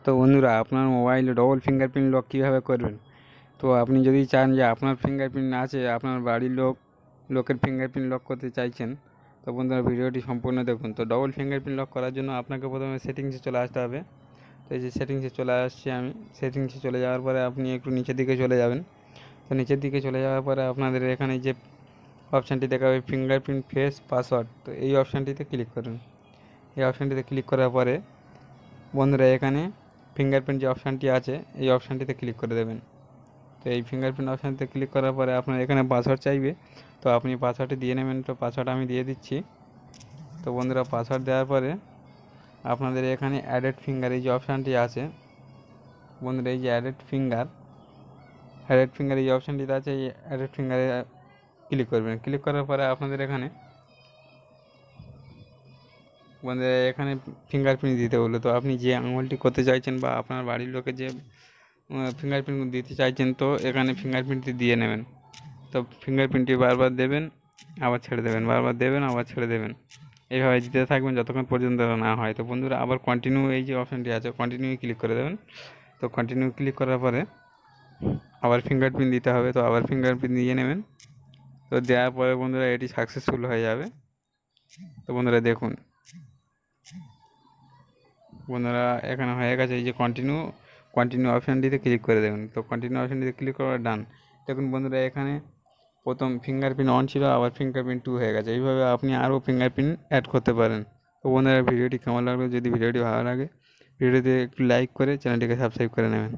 তো বন্ধুরা, আপনার মোবাইলে ডবল ফিঙ্গারপ্রিন্ট লক কীভাবে করবেন? তো আপনি যদি চান যে আপনার ফিঙ্গারপ্রিন্ট না আছে, আপনার বাড়ির লোকের ফিঙ্গারপ্রিন্ট লক করতে চাইছেন, তো বন্ধুরা ভিডিওটি সম্পূর্ণ দেখুন। তো ডবল ফিঙ্গারপ্রিন্ট লক করার জন্য আপনাকে প্রথমে সেটিংসে চলে আসতে হবে। তো এই যে সেটিংসে চলে আসছি আমি। সেটিংসে চলে যাওয়ার পরে আপনি একটু নিচের দিকে চলে যাবেন। তো নিচের দিকে চলে যাওয়ার পরে আপনাদের এখানে যে অপশানটি দেখা যাবে ফিঙ্গারপ্রিন্ট ফেস পাসওয়ার্ড, তো এই অপশানটিতে ক্লিক করুন। এই অপশানটিতে ক্লিক করার পরে বন্ধুরা এখানে ফিঙ্গারপ্রিন্ট যে অপশানটি আছে এই অপশানটিতে ক্লিক করে দেবেন। তো এই ফিঙ্গারপ্রিন্ট অপশানটিতে ক্লিক করার পরে আপনার এখানে পাসওয়ার্ড চাইবে, তো আপনি পাসওয়ার্ডটি দিয়ে নেবেন। তো পাসওয়ার্ড আমি দিয়ে দিচ্ছি। তো বন্ধুরা পাসওয়ার্ড দেওয়ার পরে আপনাদের এখানে অ্যাডেড ফিঙ্গার এই যে অপশানটি আছে, বন্ধুরা এই যে অ্যাডেড ফিঙ্গার এই অপশানটিতে আছে, এই অ্যাডেড ফিঙ্গারে ক্লিক করবেন। ক্লিক করার পরে আপনাদের এখানে এখানে ফিঙ্গারপ্রিন্ট দিতে বললো। তো আপনি যে আঙুলটি করতে চাইছেন বা আপনার বাড়ির লোকে যে ফিঙ্গারপ্রিন্ট দিতে চাইছেন, তো এখানে ফিঙ্গারপ্রিন্টটি দিয়ে নেবেন। তো ফিঙ্গারপ্রিন্টটি বারবার দেবেন, আবার ছেড়ে দেবেন, বারবার দেবেন, আবার ছেড়ে দেবেন। এইভাবে দিতে থাকবেন যতক্ষণ পর্যন্ত না হয়। তো বন্ধুরা আবার কন্টিনিউ এই যে অপশানটি আছে কন্টিনিউ ক্লিক করে দেবেন। তো কন্টিনিউ ক্লিক করার পরে আবার ফিঙ্গারপ্রিন্ট দিতে হবে, তো আবার ফিঙ্গারপ্রিন্ট দিয়ে নেবেন। তো দেওয়ার পরে বন্ধুরা এটি সাকসেসফুল হয়ে যাবে। তো বন্ধুরা দেখুন, বন্ধুরা এখানে হয়ে গেছে। এই যে কন্টিনিউ অপশানটিতে ক্লিক করে দেবেন। তো কন্টিনিউ অপশানটিতে ক্লিক করা ডান। দেখুন বন্ধুরা এখানে প্রথম ফিঙ্গারপ্রিন্ট অন ছিল, আবার ফিঙ্গারপ্রিন্ট 2 হয়ে গেছে। এইভাবে আপনি আরও ফিঙ্গারপ্রিন্ট অ্যাড করতে পারেন। তো বন্ধুরা ভিডিওটি কেমন লাগলো? যদি ভিডিওটি ভালো লাগে ভিডিওতে একটু লাইক করে চ্যানেলটিকে সাবস্ক্রাইব করে নেবেন।